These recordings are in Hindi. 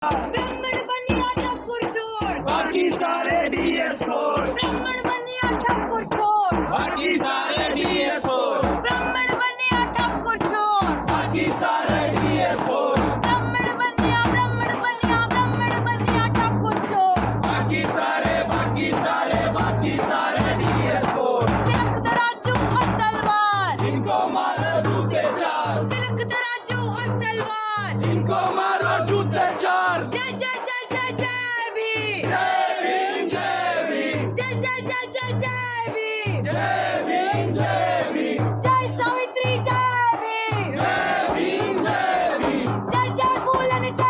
ब्राह्मण बनिया ठाकुर छोड़, बाकी सारे डीएस छोड़, ब्राह्मण बनिया ठाकुर छोड़, बाकी सारे डीएस छोड़, ब्राह्मण बनिया ठाकुर छोड़, बाकी सारे डीएस छोड़, ब्राह्मण बनिया ठाकुर छोड़, बाकी सारे डीएस छोड़। तिलक तराजू और तलवार, इनको मारो जूते चार, तिलक तराजू और तलवार, इनको मारो जूते चार। जय जय जय जय जय भीम, जय भीम जय भीम, जय जय जय जय जय भीम, जय भीम जय भीम, जय सावित्री जय भीम, जय भीम जय भीम, जय जय फूलन जय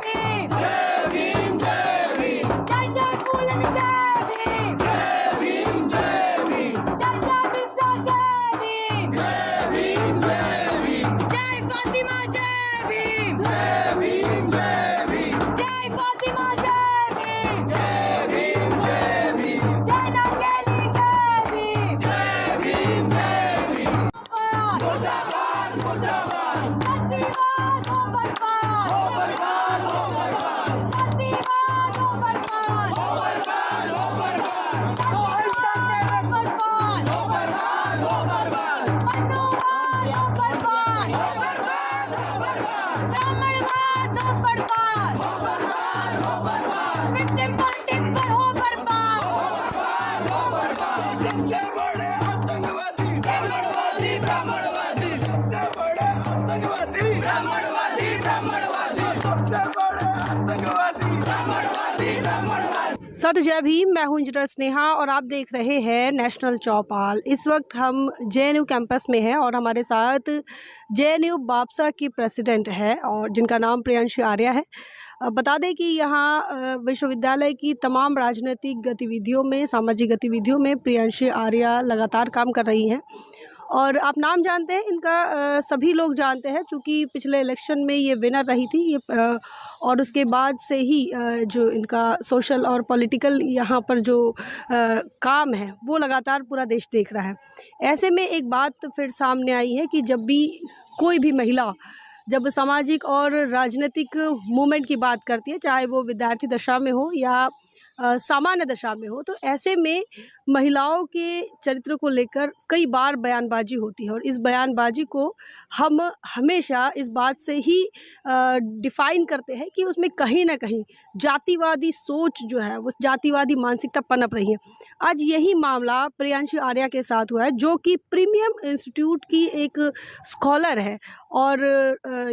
भीम, जय भीम जय भीम, जय जय फूलन जय भीम, जय भीम जय भीम, जय जय बिरसा जय भीम, जय भीम जय भीम, जय फातिमा जय भीम, जय भीम जय भीम, जय फातिमा जय भीम, जय भीम जय भीम, जय नंगेली जय भीम, जय भीम जय भीम। बर्बाद, मुर्दाबाद मुर्दाबाद, जातिवाद हो बर्बाद, हो बर्बाद हो बर्बाद, जातिवाद हो बर्बाद, हो बर्बाद हो बर्बाद, जातिवाद हो बर्बाद, हो बर्बाद हो बर्बाद, मनुवाद हो बर्बाद, हो बर्बाद हो बर्बाद, ब्राह्मणवाद हो बर्बाद, हो बर्बाद हो बर्बाद, विक्टिम पॉलिटिक्स पर हो बर्बाद, हो बर्बाद। सबसे बड़े आतंकवादी ब्राह्मणवादी, ब्राह्मणवादी, सबसे बड़े आतंकवादी ब्राह्मणवादी, ब्राह्मणवादी, सबसे बड़े आतंकवादी ब्राह्मणवादी, ब्राह्मणवादी। सत जय भीम। मैं हूं इंजीनियर स्नेहा और आप देख रहे हैं नेशनल चौपाल। इस वक्त हम जेएनयू कैंपस में हैं और हमारे साथ जेएनयू बापसा की प्रेसिडेंट है और जिनका नाम प्रियांशी आर्या है। बता दें कि यहाँ विश्वविद्यालय की तमाम राजनीतिक गतिविधियों में, सामाजिक गतिविधियों में प्रियांशी आर्या लगातार काम कर रही हैं और आप नाम जानते हैं इनका, सभी लोग जानते हैं चूँकि पिछले इलेक्शन में ये विनर रही थी ये, और उसके बाद से ही जो इनका सोशल और पॉलिटिकल यहाँ पर जो काम है वो लगातार पूरा देश देख रहा है। ऐसे में एक बात फिर सामने आई है कि जब भी कोई भी महिला जब सामाजिक और राजनीतिक मूवमेंट की बात करती है, चाहे वो विद्यार्थी दशा में हो या सामान्य दशा में हो, तो ऐसे में महिलाओं के चरित्र को लेकर कई बार बयानबाजी होती है और इस बयानबाजी को हम हमेशा इस बात से ही डिफ़ाइन करते हैं कि उसमें कहीं ना कहीं जातिवादी सोच जो है, वो जातिवादी मानसिकता पनप रही है। आज यही मामला प्रियांशी आर्या के साथ हुआ है, जो कि प्रीमियम इंस्टीट्यूट की एक स्कॉलर है और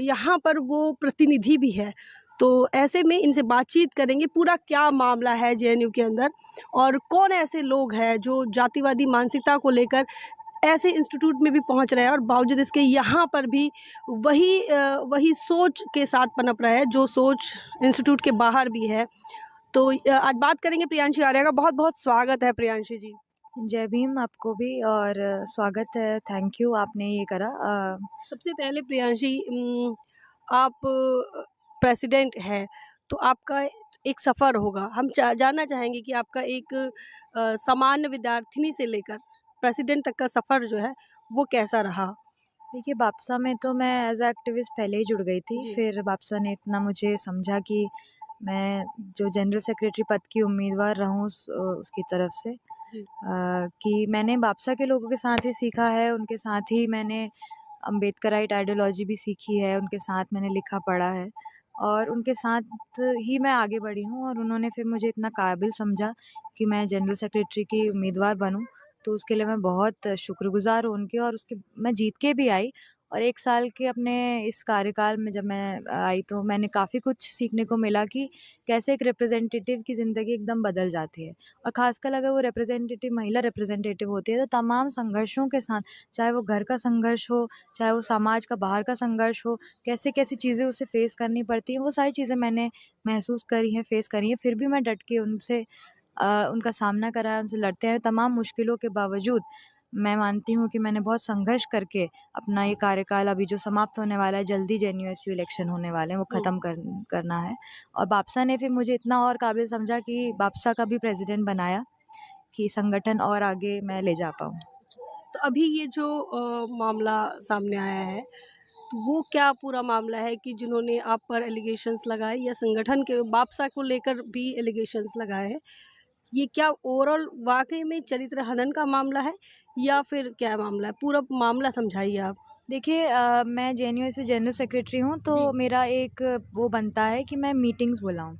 यहाँ पर वो प्रतिनिधि भी है। तो ऐसे में इनसे बातचीत करेंगे पूरा क्या मामला है जेएनयू के अंदर और कौन ऐसे लोग हैं जो जातिवादी मानसिकता को लेकर ऐसे इंस्टीट्यूट में भी पहुंच रहे हैं और बावजूद इसके यहाँ पर भी वही सोच के साथ पनप रहा है जो सोच इंस्टीट्यूट के बाहर भी है। तो आज बात करेंगे प्रियांशी आर्या का। बहुत बहुत स्वागत है प्रियांशी जी। जय भीम आपको भी और स्वागत है। थैंक यू, आपने ये करा। सबसे पहले प्रियांशी, आप प्रेसिडेंट है तो आपका एक सफ़र होगा। हम जानना चाहेंगे कि आपका एक सामान्य विद्यार्थिनी से लेकर प्रेसिडेंट तक का सफ़र जो है वो कैसा रहा? देखिए, बापसा में तो मैं एज ए एक्टिविस्ट पहले ही जुड़ गई थी। फिर बापसा ने इतना मुझे समझा कि मैं जो जनरल सेक्रेटरी पद की उम्मीदवार रहूँ उसकी तरफ से, कि मैंने बापसा के लोगों के साथ ही सीखा है, उनके साथ ही मैंने अम्बेडकराइट आइडियोलॉजी भी सीखी है, उनके साथ मैंने लिखा पढ़ा है और उनके साथ ही मैं आगे बढ़ी हूँ और उन्होंने फिर मुझे इतना काबिल समझा कि मैं जनरल सेक्रेटरी की उम्मीदवार बनूँ। तो उसके लिए मैं बहुत शुक्रगुज़ार हूँ उनकी और उसके मैं जीत के भी आई। और 1 साल के अपने इस कार्यकाल में जब मैं आई तो मैंने काफ़ी कुछ सीखने को मिला कि कैसे एक रिप्रेजेंटेटिव की ज़िंदगी एकदम बदल जाती है और ख़ासकर अगर वो रिप्रेजेंटेटिव महिला रिप्रेजेंटेटिव होती है तो तमाम संघर्षों के साथ, चाहे वो घर का संघर्ष हो, चाहे वो समाज का बाहर का संघर्ष हो, कैसे-कैसी चीज़ें उसे फ़ेस करनी पड़ती हैं, वो सारी चीज़ें मैंने महसूस करी हैं, फ़ेस करी हैं। फिर भी मैं डट के उनसे उनका सामना करा है, उनसे लड़ते हैं। तमाम मुश्किलों के बावजूद मैं मानती हूँ कि मैंने बहुत संघर्ष करके अपना ये कार्यकाल अभी जो समाप्त होने वाला है, जल्दी जेएनयूएसयू इलेक्शन होने वाले हैं, वो ख़त्म करना है। और बापसा ने फिर मुझे इतना और काबिल समझा कि बापसा का भी प्रेसिडेंट बनाया कि संगठन और आगे मैं ले जा पाऊँ। तो अभी ये जो मामला सामने आया है तो वो क्या पूरा मामला है कि जिन्होंने आप पर एलिगेशंस लगाए या संगठन के बापसा को लेकर भी एलिगेशंस लगाए हैं? ये क्या ओवरऑल वाक़ई में चरित्र हनन का मामला है या फिर क्या मामला है? पूरा मामला समझाइए आप। देखिए मैं जेएनयू जनरल सेक्रेटरी हूँ, तो जी। मेरा एक वो बनता है कि मैं मीटिंग्स बुलाऊँ।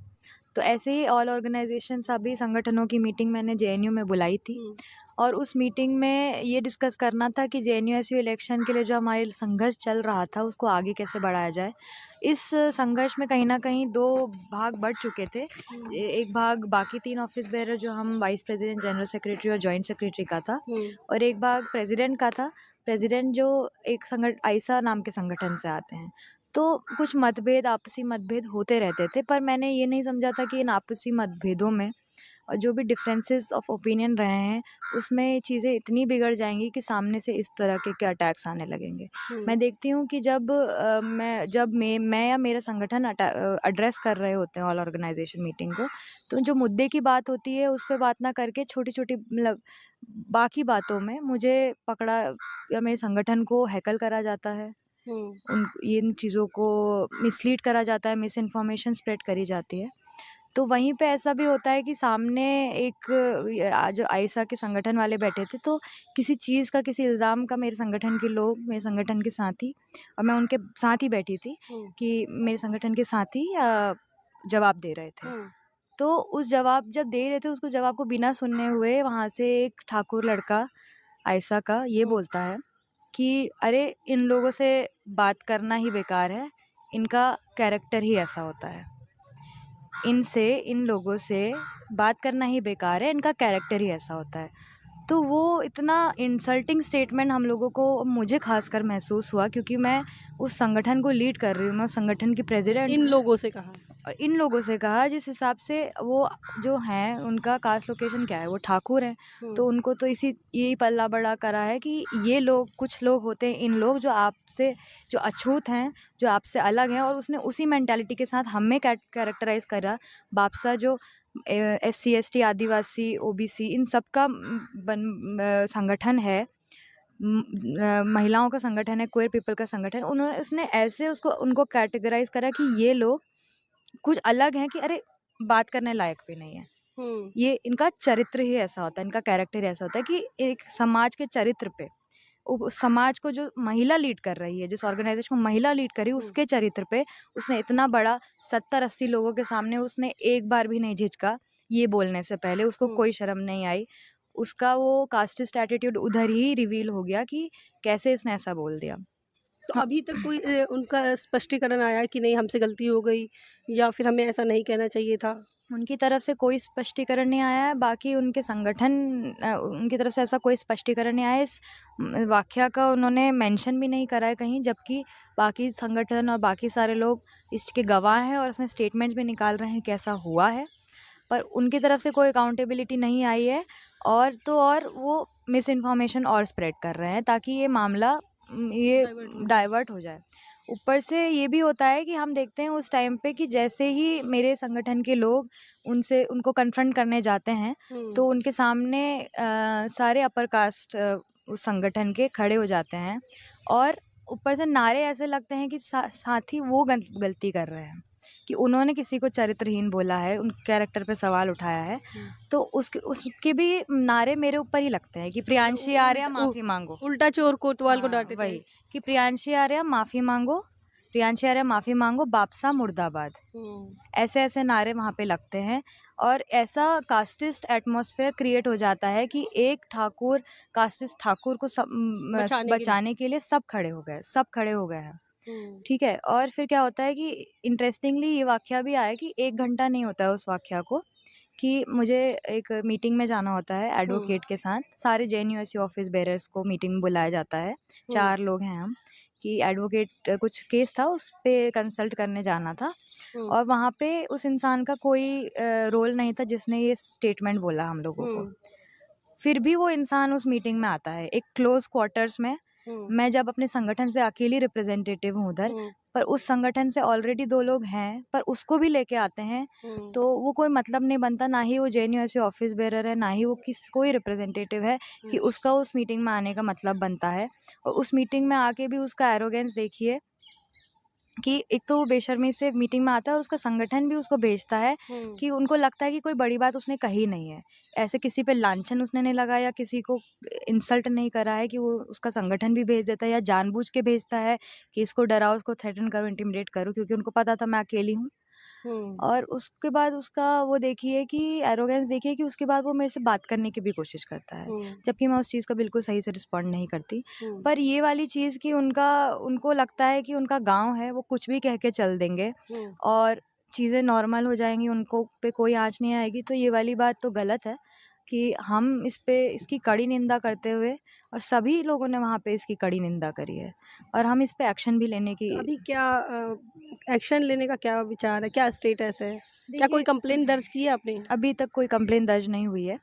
तो ऐसे ही ऑल ऑर्गेनाइजेशन सभी संगठनों की मीटिंग मैंने जेएनयू में बुलाई थी। हुँ। और उस मीटिंग में ये डिस्कस करना था कि जेएनयू इलेक्शन के लिए जो हमारे संघर्ष चल रहा था उसको आगे कैसे बढ़ाया जाए। इस संघर्ष में कहीं न कहीं 2 भाग बढ़ चुके थे। एक भाग बाकी 3 ऑफिस बेयरर जो हम वाइस प्रेसिडेंट, जनरल सेक्रेटरी और जॉइंट सेक्रेटरी का था, हुँ। और एक भाग प्रेसिडेंट का था। प्रेसिडेंट जो एक आइसा नाम के संगठन से आते हैं। तो कुछ मतभेद, आपसी मतभेद होते रहते थे, पर मैंने ये नहीं समझा था कि इन आपसी मतभेदों में और जो भी डिफरेंसेस ऑफ ओपिनियन रहे हैं, उसमें चीज़ें इतनी बिगड़ जाएँगी कि सामने से इस तरह के अटैक्स आने लगेंगे। हुँ। मैं देखती हूँ कि जब मैं या मेरा संगठन एड्रेस कर रहे होते हैं ऑल ऑर्गेनाइजेशन मीटिंग को, तो जो मुद्दे की बात होती है उस पे बात ना करके छोटी-छोटी मतलब बाकी बातों में मुझे पकड़ा या मेरे संगठन को हैकल करा जाता है। हुँ। इन चीज़ों को मिसलीड करा जाता है, मिस इन्फॉर्मेशन स्प्रेड करी जाती है। तो वहीं पे ऐसा भी होता है कि सामने एक जो आइसा के संगठन वाले बैठे थे, तो किसी चीज़ का, किसी इल्ज़ाम का मेरे संगठन के लोग, मेरे संगठन के साथी, और मैं उनके साथ ही बैठी थी हुँ। कि मेरे संगठन के साथी जवाब दे रहे थे। हुँ। तो उस जवाब जब दे रहे थे, उसको जवाब को बिना सुने हुए वहाँ से एक ठाकुर लड़का आइसा का ये बोलता है कि अरे इन लोगों से बात करना ही बेकार है, इनका कैरेक्टर ही ऐसा होता है। इन लोगों से बात करना ही बेकार है, इनका कैरेक्टर ही ऐसा होता है। तो वो इतना इंसल्टिंग स्टेटमेंट हम लोगों को, मुझे खासकर महसूस हुआ, क्योंकि मैं उस संगठन को लीड कर रही हूँ, मैं उस संगठन की प्रेसिडेंट इन लोगों से कहा। और इन लोगों से कहा जिस हिसाब से वो जो हैं, उनका कास्ट लोकेशन क्या है, वो ठाकुर हैं। हुँ। तो उनको तो यही पल्ला बड़ा करा है कि ये लोग, कुछ लोग होते हैं इन लोग जो आपसे जो अछूत हैं, जो आपसे अलग हैं, और उसने उसी मेंटालिटी के साथ हमें कैरेक्टराइज करा। बापसा जो SC ST आदिवासी OBC इन सब का संगठन है, महिलाओं का संगठन है, क्वेयर पीपल का संगठन, उसने ऐसे उनको कैटेगराइज करा कि ये लोग कुछ अलग हैं कि अरे बात करने लायक भी नहीं है। हुँ। ये इनका चरित्र ही ऐसा होता है, इनका कैरेक्टर ऐसा होता है कि एक समाज के चरित्र पे, उस समाज को जो महिला लीड कर रही है, जिस ऑर्गेनाइजेशन को महिला लीड कर रही है, उसके चरित्र पे उसने इतना बड़ा 70-80 लोगों के सामने उसने एक बार भी नहीं झिझका ये बोलने से पहले, उसको कोई शर्म नहीं आई। उसका वो कास्टिस्ट एटीट्यूड उधर ही रिवील हो गया कि कैसे इसने ऐसा बोल दिया। तो अभी तक कोई उनका स्पष्टीकरण आया कि नहीं हमसे गलती हो गई या फिर हमें ऐसा नहीं कहना चाहिए था? उनकी तरफ से कोई स्पष्टीकरण नहीं आया है, बाकी उनके संगठन उनकी तरफ से ऐसा कोई स्पष्टीकरण नहीं आया है। इस वाक़या का उन्होंने मेंशन भी नहीं करा है कहीं, जबकि बाकी संगठन और बाकी सारे लोग इसके गवाह हैं और इसमें स्टेटमेंट्स भी निकाल रहे हैं कि ऐसा हुआ है। पर उनकी तरफ से कोई अकाउंटेबिलिटी नहीं आई है, और तो और वो मिस इन्फॉर्मेशन और स्प्रेड कर रहे हैं ताकि ये मामला ये डाइवर्ट हो जाए। ऊपर से ये भी होता है कि हम देखते हैं उस टाइम पे कि जैसे ही मेरे संगठन के लोग उनको कन्फ्रंट करने जाते हैं, तो उनके सामने सारे अपर कास्ट उस संगठन के खड़े हो जाते हैं, और ऊपर से नारे ऐसे लगते हैं कि साथ ही वो गलती कर रहे हैं कि उन्होंने किसी को चरित्रहीन बोला है, उन कैरेक्टर पे सवाल उठाया है। तो उसके भी नारे मेरे ऊपर ही लगते हैं कि प्रियांशी आर्या माफ़ी मांगो। उल्टा चोर कोतवाल को डांटे थे। वही कि प्रियांशी आर्या माफ़ी मांगो, प्रियांशी आर्या माफ़ी मांगो, बापसा मुर्दाबाद। ऐसे नारे वहाँ पे लगते हैं, और ऐसा कास्टिस्ट एटमॉस्फेयर क्रिएट हो जाता है कि एक कास्टिस्ट ठाकुर को बचाने के लिए सब खड़े हो गए हैं। ठीक है, और फिर क्या होता है कि इंटरेस्टिंगली ये वाक़या भी आया कि 1 घंटा नहीं होता है उस वाक़या को कि मुझे एक मीटिंग में जाना होता है एडवोकेट के साथ। सारे जेएनयू ऑफिस बेयरर्स को मीटिंग में बुलाया जाता है, 4 लोग हैं हम, कि एडवोकेट कुछ केस था उस पे कंसल्ट करने जाना था, और वहाँ पे उस इंसान का कोई रोल नहीं था जिसने ये स्टेटमेंट बोला हम लोगों को। फिर भी वो इंसान उस मीटिंग में आता है, एक क्लोज क्वार्टर्स में। मैं जब अपने संगठन से अकेली रिप्रेजेंटेटिव हूँ उधर, पर उस संगठन से ऑलरेडी 2 लोग हैं, पर उसको भी लेके आते हैं, तो वो कोई मतलब नहीं बनता। ना ही वो जेएनयू ऑफिस बेयरर है, ना ही वो कोई रिप्रेजेंटेटिव है कि उसका उस मीटिंग में आने का मतलब बनता है। और उस मीटिंग में आके भी उसका एरोगेंस देखिए कि एक तो वो बेशर्मी से मीटिंग में आता है और उसका संगठन भी उसको भेजता है कि उनको लगता है कि कोई बड़ी बात उसने कही नहीं है। ऐसे किसी पे लांछन उसने नहीं लगाया, किसी को इंसल्ट नहीं करा है कि वो उसका संगठन भी भेज देता है या जानबूझ के भेजता है कि इसको डराओ, उसको थ्रेटन करो, इंटिमिडेट करो, क्योंकि उनको पता था मैं अकेली हूँ। और उसके बाद उसका वो देखिए कि एरोगेंस देखिए कि उसके बाद वो मेरे से बात करने की भी कोशिश करता है, जबकि मैं उस चीज़ का बिल्कुल सही से रिस्पॉन्ड नहीं करती। पर ये वाली चीज़ कि उनको लगता है कि उनका गाँव है, वो कुछ भी कह के चल देंगे और चीज़ें नॉर्मल हो जाएँगी, उनको पे कोई आँच नहीं आएगी, तो ये वाली बात तो गलत है कि हम इसकी कड़ी निंदा करते हुए, और सभी लोगों ने वहाँ पे इसकी कड़ी निंदा करी है और हम इस पे एक्शन भी लेने की। अभी क्या एक्शन लेने का क्या विचार है, क्या स्टेटस है, क्या कोई देखिए, कंप्लेंट दर्ज की है आपने? अभी तक कोई कंप्लेन दर्ज नहीं हुई है,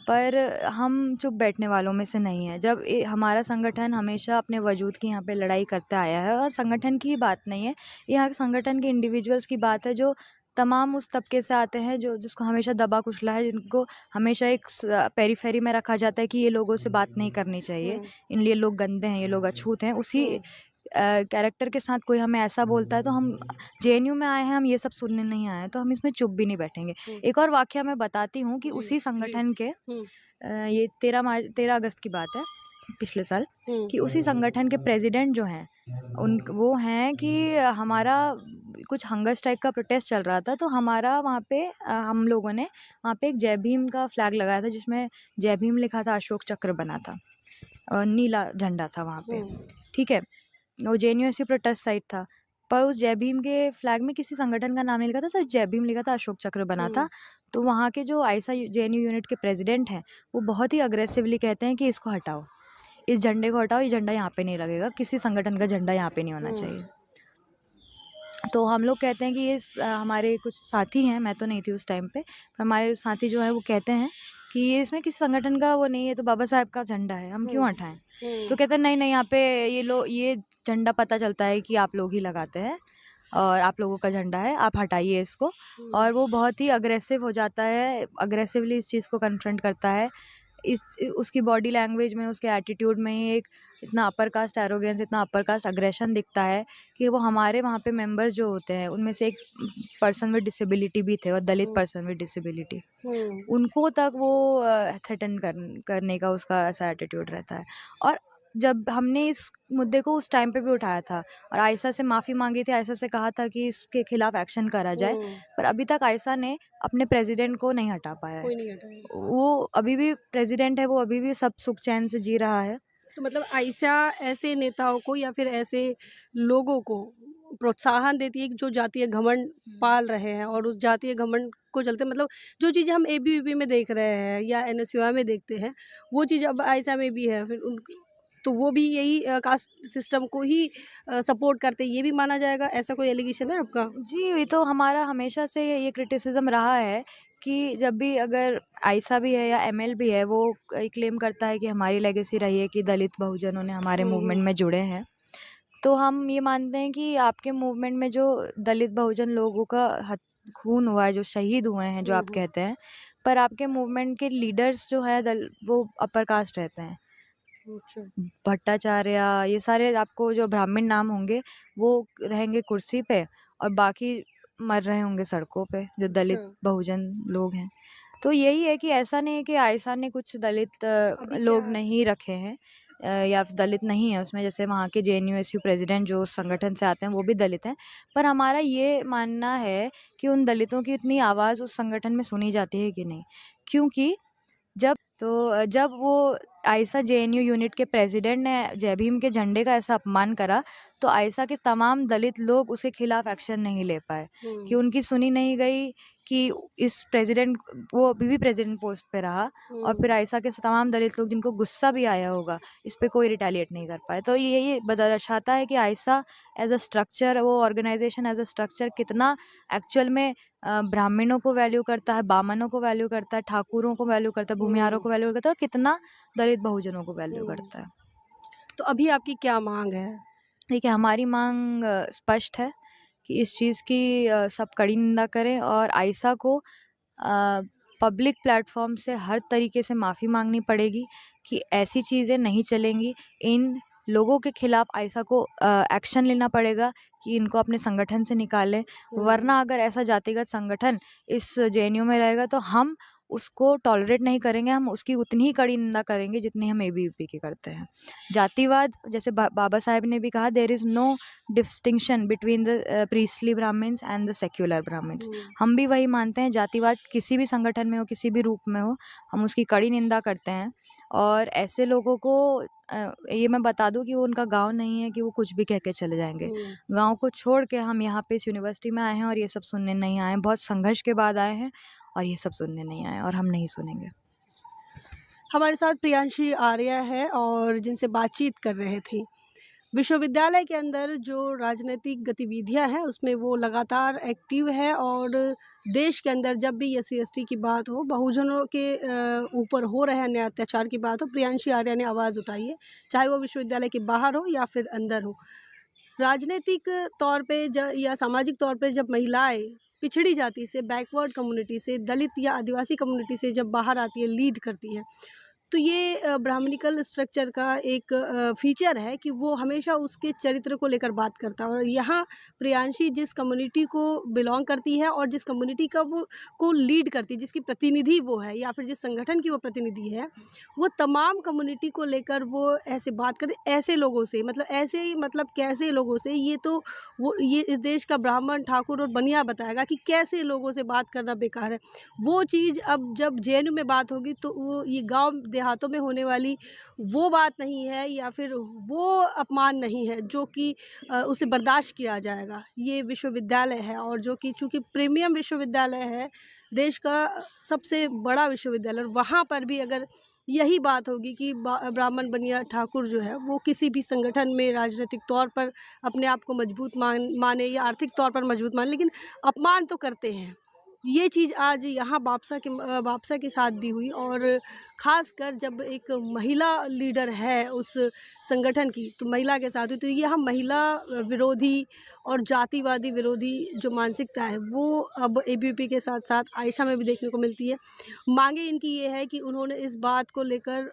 पर हम चुप बैठने वालों में से नहीं है। जब हमारा संगठन हमेशा अपने वजूद की यहाँ पे लड़ाई करता आया है, और संगठन की ही बात नहीं है, यहाँ संगठन के इंडिविजुअल्स की बात है जो तमाम उस तबके से आते हैं जो जिसको हमेशा दबा कुचला है, जिनको हमेशा एक पेरीफेरी में रखा जाता है कि ये लोगों से बात नहीं करनी चाहिए, ये लोग गंदे हैं, ये लोग अछूत हैं। उसी कैरेक्टर के साथ कोई हमें ऐसा बोलता है तो हम जेएनयू में आए हैं, हम ये सब सुनने नहीं आए हैं, तो हम इसमें चुप भी नहीं बैठेंगे। एक और वाकया मैं बताती हूँ कि उसी संगठन के ये 13 अगस्त की बात है पिछले साल, कि उसी संगठन के प्रेसिडेंट जो हैं वो हैं कि हमारा कुछ हंगर स्ट्राइक का प्रोटेस्ट चल रहा था, तो हमारा वहाँ पे हम लोगों ने वहाँ पे एक जय भीम का फ्लैग लगाया था जिसमें जय भीम लिखा था, अशोक चक्र बना था, नीला झंडा था वहाँ पे, ठीक है। वो जेएनयू प्रोटेस्ट साइट था, पर उस जय भीम के फ्लैग में किसी संगठन का नाम नहीं लिखा था, सिर्फ जय भीम लिखा था, अशोक चक्र बना था। तो वहाँ के जो आयसा जेएनयू यूनिट के प्रेसिडेंट हैं, वो बहुत ही अग्रेसिवली कहते हैं कि इसको हटाओ, इस झंडे को हटाओ, ये झंडा यहाँ पे नहीं लगेगा, किसी संगठन का झंडा यहाँ पे नहीं होना चाहिए। तो हम लोग कहते हैं कि ये हमारे कुछ साथी हैं, मैं तो नहीं थी उस टाइम पे, पर हमारे साथी जो है वो कहते हैं कि ये इसमें किसी संगठन का वो नहीं है, तो बाबा साहब का झंडा है, हम क्यों हटाएं। तो कहते हैं नहीं नहीं, यहाँ पे ये झंडा पता चलता है कि आप लोग ही लगाते हैं और आप लोगों का झंडा है, आप हटाइए इसको। और वो बहुत ही अग्रेसिव हो जाता है, अग्रेसिवली इस चीज़ को कन्फ्रंट करता है। उसकी बॉडी लैंग्वेज में, उसके एटीट्यूड में ही एक इतना अपर कास्ट एरोगेंस, इतना अपर कास्ट अग्रेशन दिखता है कि वो हमारे वहाँ पे मेंबर्स जो होते हैं उनमें से एक पर्सन विद डिसेबिलिटी भी थे, और दलित पर्सन विद डिसेबिलिटी, उनको तक वो थ्रेटन करने का उसका ऐसा एटीट्यूड रहता है। और जब हमने इस मुद्दे को उस टाइम पे भी उठाया था और आयशा से माफ़ी मांगी थी, आयशा से कहा था कि इसके खिलाफ एक्शन करा जाए, पर अभी तक आयशा ने अपने प्रेसिडेंट को नहीं हटा पाया कोई है। नहीं हटाया। वो अभी भी प्रेसिडेंट है, वो अभी भी सब सुख चैन से जी रहा है। तो मतलब आयशा ऐसे नेताओं को या फिर ऐसे लोगों को प्रोत्साहन देती है कि जो जातीय घमंड पाल रहे हैं, और उस जातीय घमंड को चलते मतलब जो चीज़ें हम एबीवीपी में देख रहे हैं या एनएसयूआई में देखते हैं, वो चीज़ अब आयशा में भी है। फिर उन तो वो भी यही कास्ट सिस्टम को ही सपोर्ट करते हैं, ये भी माना जाएगा? ऐसा कोई एलिगेशन है आपका? जी, ये तो हमारा हमेशा से ये क्रिटिसिज्म रहा है कि जब भी अगर आयशा भी है या एमएल भी है, वो क्लेम करता है कि हमारी लेगेसी रही है कि दलित बहुजनों ने हमारे मूवमेंट में जुड़े हैं, तो हम ये मानते हैं कि आपके मूवमेंट में जो दलित बहुजन लोगों का खून हुआ है, जो शहीद हुए हैं, जो आप कहते हैं, पर आपके मूवमेंट के लीडर्स जो है वो अपर कास्ट रहते हैं। भट्टाचार्य, ये सारे आपको जो ब्राह्मण नाम होंगे वो रहेंगे कुर्सी पे, और बाकी मर रहे होंगे सड़कों पे जो दलित बहुजन लोग हैं। तो यही है कि ऐसा नहीं है कि आयशा ने कुछ दलित लोग नहीं रखे हैं या दलित नहीं है उसमें, जैसे वहाँ के जेएनयूएसयू प्रेसिडेंट जो उस संगठन से आते हैं वो भी दलित हैं, पर हमारा ये मानना है कि उन दलितों की इतनी आवाज़ उस संगठन में सुनी जाती है कि नहीं, क्योंकि जब वो आयशा जेएनयू यूनिट के प्रेसिडेंट ने जय भीम के झंडे का ऐसा अपमान करा, तो आयशा के तमाम दलित लोग उसके खिलाफ एक्शन नहीं ले पाए, कि उनकी सुनी नहीं गई, कि इस प्रेसिडेंट वो अभी भी प्रेसिडेंट पोस्ट पे रहा, और फिर आयशा के तमाम दलित लोग जिनको गुस्सा भी आया होगा इस पे कोई रिटेलिएट नहीं कर पाए। तो ये दर्शाता है कि आयशा एज अ स्ट्रक्चर, वो ऑर्गेनाइजेशन एज अ स्ट्रक्चर कितना एक्चुअल में ब्राह्मणों को वैल्यू करता है, बामनों को वैल्यू करता है, ठाकुरों को वैल्यू करता है, भूमिहारों को वैल्यू करता है, और कितना दलित बहुजनों को वैल्यू करता है। तो अभी आपकी क्या मांग है? देखिए, हमारी मांग स्पष्ट है कि इस चीज़ की सब कड़ी निंदा करें, और आयशा को पब्लिक प्लेटफॉर्म से हर तरीके से माफ़ी मांगनी पड़ेगी कि ऐसी चीज़ें नहीं चलेंगी। इन लोगों के खिलाफ आयशा को एक्शन लेना पड़ेगा कि इनको अपने संगठन से निकालें, वरना अगर ऐसा जातिगत संगठन इस जेएनयू में रहेगा तो हम उसको टॉलरेट नहीं करेंगे, हम उसकी उतनी ही कड़ी निंदा करेंगे जितनी हम एबीवीपी की करते हैं। जातिवाद, जैसे बाबा साहेब ने भी कहा, there is no distinction between the priestly Brahmins and the secular Brahmins. हम भी वही मानते हैं, जातिवाद किसी भी संगठन में हो, किसी भी रूप में हो, हम उसकी कड़ी निंदा करते हैं। और ऐसे लोगों को ये मैं बता दूं कि वो उनका गांव नहीं है कि वो कुछ भी कह के चले जाएंगे। गांव को छोड़ के हम यहाँ पे इस यूनिवर्सिटी में आए हैं और ये सब सुनने नहीं आए हैं, बहुत संघर्ष के बाद आए हैं और ये सब सुनने नहीं आए और हम नहीं सुनेंगे। हमारे साथ प्रियांशी आर्या है और जिनसे बातचीत कर रहे थे। विश्वविद्यालय के अंदर जो राजनीतिक गतिविधियां हैं उसमें वो लगातार एक्टिव है और देश के अंदर जब भी SC/ST की बात हो, बहुजनों के ऊपर हो रहे अन्य अत्याचार की बात हो, प्रियांशी आर्या ने आवाज़ उठाई है, चाहे वो विश्वविद्यालय के बाहर हो या फिर अंदर हो। राजनीतिक तौर पे या सामाजिक तौर पे जब महिलाएं पिछड़ी जाति से, बैकवर्ड कम्युनिटी से, दलित या आदिवासी कम्युनिटी से जब बाहर आती है, लीड करती है, तो ये ब्राह्मणिकल स्ट्रक्चर का एक फीचर है कि वो हमेशा उसके चरित्र को लेकर बात करता है। और यहाँ प्रियांशी जिस कम्युनिटी को बिलोंग करती है और जिस कम्युनिटी का वो को लीड करती है, जिसकी प्रतिनिधि वो है या फिर जिस संगठन की वो प्रतिनिधि है, वो तमाम कम्युनिटी को लेकर वो ऐसे बात करते, ऐसे लोगों से, मतलब ऐसे ही, मतलब कैसे लोगों से, ये तो वो ये इस देश का ब्राह्मण, ठाकुर और बनिया बताएगा कि कैसे लोगों से बात करना बेकार है। वो चीज़ अब जब जेएनयू में बात होगी तो वो ये गाँव देहातों में होने वाली वो बात नहीं है या फिर वो अपमान नहीं है जो कि उसे बर्दाश्त किया जाएगा। ये विश्वविद्यालय है और जो कि चूँकि प्रीमियम विश्वविद्यालय है, देश का सबसे बड़ा विश्वविद्यालय, और वहाँ पर भी अगर यही बात होगी कि ब्राह्मण बनिया ठाकुर जो है वो किसी भी संगठन में राजनीतिक तौर पर अपने आप को मजबूत माने या आर्थिक तौर पर मजबूत माने, लेकिन अपमान तो करते हैं। ये चीज़ आज यहाँ बापसा के साथ भी हुई और ख़ासकर जब एक महिला लीडर है उस संगठन की, तो महिला के साथ हुई। तो यहाँ महिला विरोधी और जातिवादी विरोधी जो मानसिकता है वो अब एबीवीपी के साथ साथ आयशा में भी देखने को मिलती है। मांगे इनकी ये है कि उन्होंने इस बात को लेकर